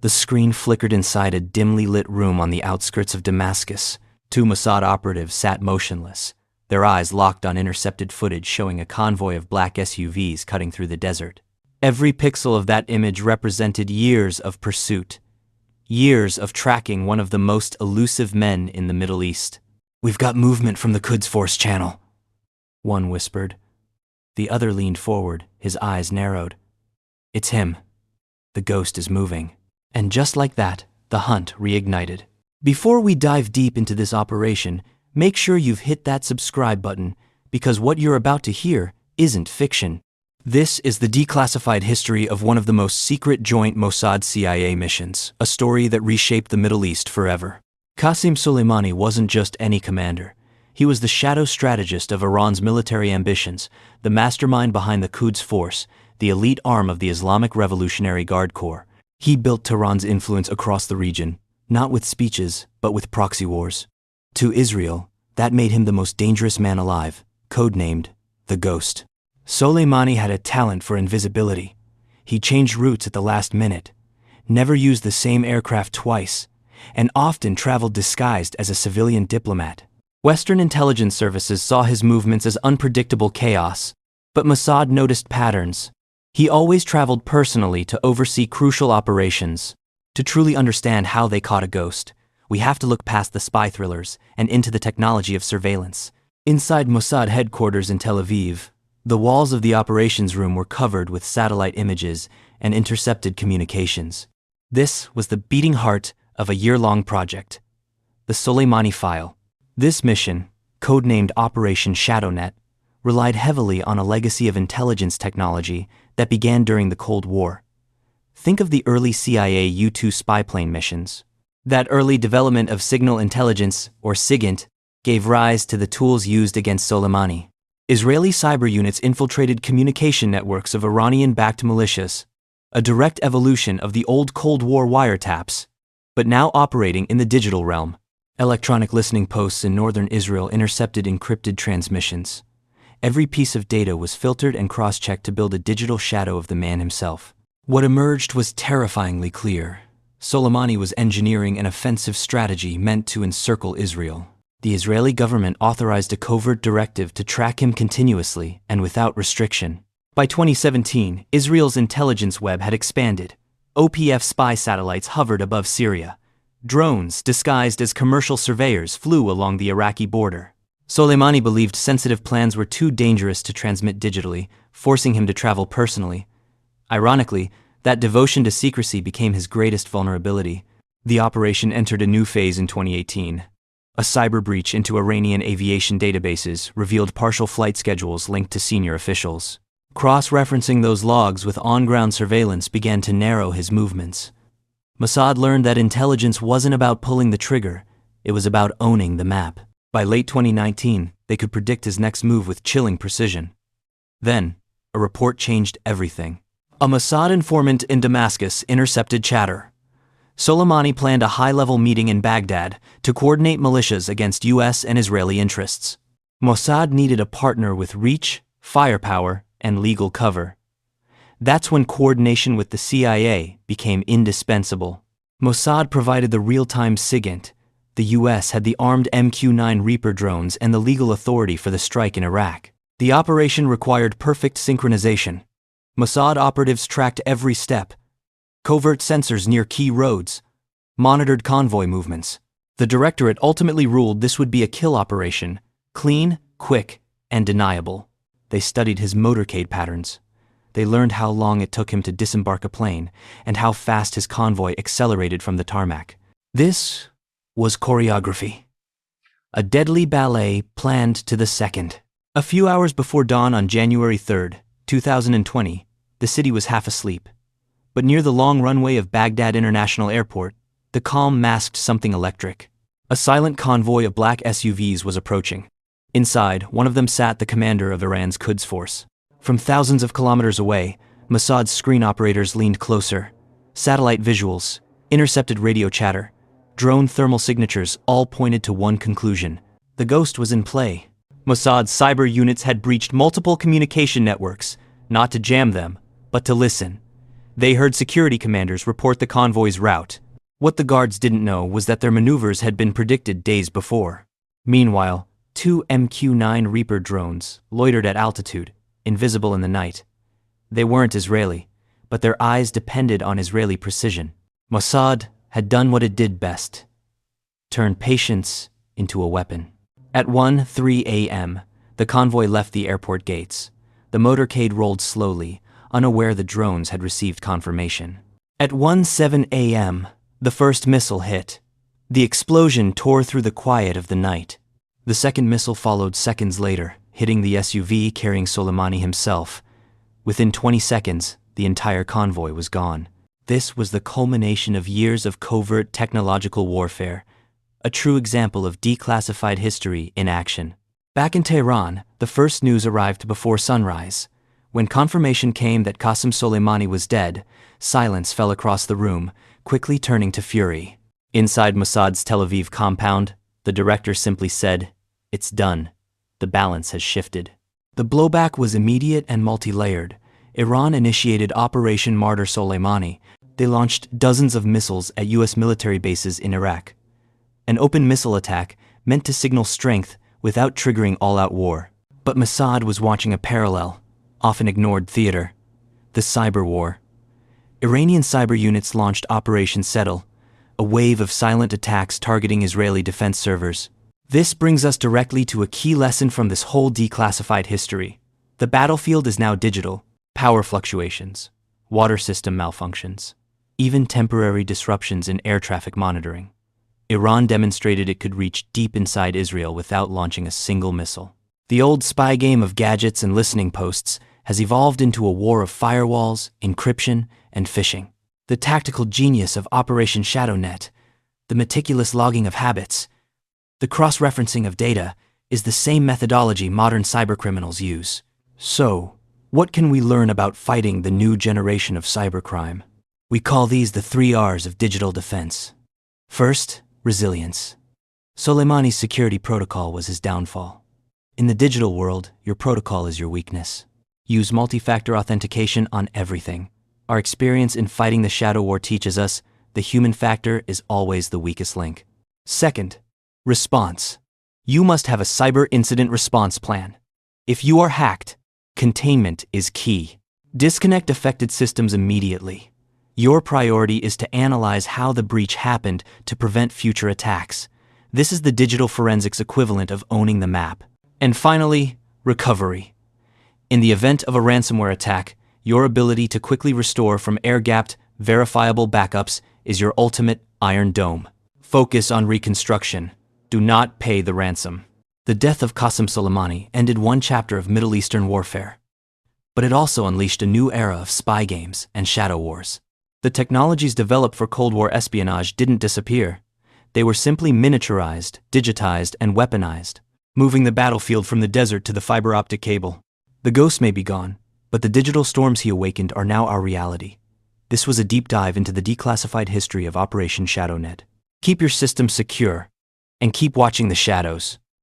The screen flickered inside a dimly lit room on the outskirts of Damascus. Two Mossad operatives sat motionless, their eyes locked on intercepted footage showing a convoy of black SUVs cutting through the desert. Every pixel of that image represented years of pursuit, years of tracking one of the most elusive men in the Middle East. "We've got movement from the Quds Force channel," one whispered. The other leaned forward, his eyes narrowed. "It's him. The ghost is moving." And just like that, the hunt reignited. Before we dive deep into this operation, make sure you've hit that subscribe button, because what you're about to hear isn't fiction. This is the declassified history of one of the most secret joint Mossad-CIA missions, a story that reshaped the Middle East forever. Qasem Soleimani wasn't just any commander. He was the shadow strategist of Iran's military ambitions, the mastermind behind the Quds Force, the elite arm of the Islamic Revolutionary Guard Corps. He built Tehran's influence across the region, not with speeches, but with proxy wars. To Israel, that made him the most dangerous man alive, codenamed the Ghost. Soleimani had a talent for invisibility. He changed routes at the last minute, never used the same aircraft twice, and often traveled disguised as a civilian diplomat. Western intelligence services saw his movements as unpredictable chaos, but Mossad noticed patterns. He always traveled personally to oversee crucial operations. To truly understand how they caught a ghost, we have to look past the spy thrillers and into the technology of surveillance. Inside Mossad headquarters in Tel Aviv, the walls of the operations room were covered with satellite images and intercepted communications. This was the beating heart of a year-long project, the Soleimani File. This mission, codenamed Operation ShadowNet, relied heavily on a legacy of intelligence technology that began during the Cold War. Think of the early CIA U-2 spy plane missions. That early development of signal intelligence, or SIGINT, gave rise to the tools used against Soleimani. Israeli cyber units infiltrated communication networks of Iranian-backed militias, a direct evolution of the old Cold War wiretaps, but now operating in the digital realm. Electronic listening posts in northern Israel intercepted encrypted transmissions. Every piece of data was filtered and cross-checked to build a digital shadow of the man himself. What emerged was terrifyingly clear. Soleimani was engineering an offensive strategy meant to encircle Israel. The Israeli government authorized a covert directive to track him continuously and without restriction. By 2017, Israel's intelligence web had expanded. OPF spy satellites hovered above Syria. Drones, disguised as commercial surveyors, flew along the Iraqi border. Soleimani believed sensitive plans were too dangerous to transmit digitally, forcing him to travel personally. Ironically, that devotion to secrecy became his greatest vulnerability. The operation entered a new phase in 2018. A cyber breach into Iranian aviation databases revealed partial flight schedules linked to senior officials. Cross-referencing those logs with on-ground surveillance began to narrow his movements. Mossad learned that intelligence wasn't about pulling the trigger, it was about owning the map. By late 2019, they could predict his next move with chilling precision. Then, a report changed everything. A Mossad informant in Damascus intercepted chatter. Soleimani planned a high-level meeting in Baghdad to coordinate militias against US and Israeli interests. Mossad needed a partner with reach, firepower, and legal cover. That's when coordination with the CIA became indispensable. Mossad provided the real-time SIGINT. The US had the armed MQ-9 Reaper drones and the legal authority for the strike in Iraq. The operation required perfect synchronization. Mossad operatives tracked every step. Covert sensors near key roads, monitored convoy movements. The directorate ultimately ruled this would be a kill operation, clean, quick, and deniable. They studied his motorcade patterns. They learned how long it took him to disembark a plane and how fast his convoy accelerated from the tarmac. This was choreography. A deadly ballet planned to the second. A few hours before dawn on January 3, 2020, the city was half asleep. But near the long runway of Baghdad International Airport, the calm masked something electric. A silent convoy of black SUVs was approaching. Inside, one of them sat the commander of Iran's Quds Force. From thousands of kilometers away, Mossad's screen operators leaned closer. Satellite visuals, intercepted radio chatter, drone thermal signatures all pointed to one conclusion. The ghost was in play. Mossad's cyber units had breached multiple communication networks, not to jam them, but to listen. They heard security commanders report the convoy's route. What the guards didn't know was that their maneuvers had been predicted days before. Meanwhile, 2 MQ-9 Reaper drones loitered at altitude, invisible in the night. They weren't Israeli, but their eyes depended on Israeli precision. Mossad had done what it did best: turn patience into a weapon. At 1:03 a.m., the convoy left the airport gates. The motorcade rolled slowly, unaware the drones had received confirmation. At 1:07 a.m., the first missile hit. The explosion tore through the quiet of the night. The second missile followed seconds later, hitting the SUV carrying Soleimani himself. Within 20 seconds, the entire convoy was gone. This was the culmination of years of covert technological warfare, a true example of declassified history in action. Back in Tehran, the first news arrived before sunrise. When confirmation came that Qasem Soleimani was dead, silence fell across the room, quickly turning to fury. Inside Mossad's Tel Aviv compound, the director simply said, "It's done. The balance has shifted." The blowback was immediate and multi-layered. Iran initiated Operation Martyr Soleimani. They launched dozens of missiles at U.S. military bases in Iraq. An open missile attack meant to signal strength without triggering all-out war. But Mossad was watching a parallel, often ignored theater: the cyber war. Iranian cyber units launched Operation Settle, a wave of silent attacks targeting Israeli defense servers. This brings us directly to a key lesson from this whole declassified history. The battlefield is now digital. Power fluctuations, water system malfunctions, even temporary disruptions in air traffic monitoring. Iran demonstrated it could reach deep inside Israel without launching a single missile. The old spy game of gadgets and listening posts has evolved into a war of firewalls, encryption, and phishing. The tactical genius of Operation ShadowNet, the meticulous logging of habits, the cross-referencing of data is the same methodology modern cybercriminals use. So, what can we learn about fighting the new generation of cybercrime? We call these the 3 R's of digital defense. First, resilience. Soleimani's security protocol was his downfall. In the digital world, your protocol is your weakness. Use multi-factor authentication on everything. Our experience in fighting the shadow war teaches us the human factor is always the weakest link. Second, response. You must have a cyber incident response plan. If you are hacked, containment is key. Disconnect affected systems immediately. Your priority is to analyze how the breach happened to prevent future attacks. This is the digital forensics equivalent of owning the map. And finally, recovery. In the event of a ransomware attack, your ability to quickly restore from air-gapped, verifiable backups is your ultimate Iron Dome. Focus on reconstruction. Do not pay the ransom. The death of Qasem Soleimani ended one chapter of Middle Eastern warfare, but it also unleashed a new era of spy games and shadow wars. The technologies developed for Cold War espionage didn't disappear. They were simply miniaturized, digitized, and weaponized, moving the battlefield from the desert to the fiber optic cable. The ghost may be gone, but the digital storms he awakened are now our reality. This was a deep dive into the declassified history of Operation ShadowNet. Keep your systems secure, and keep watching the shadows.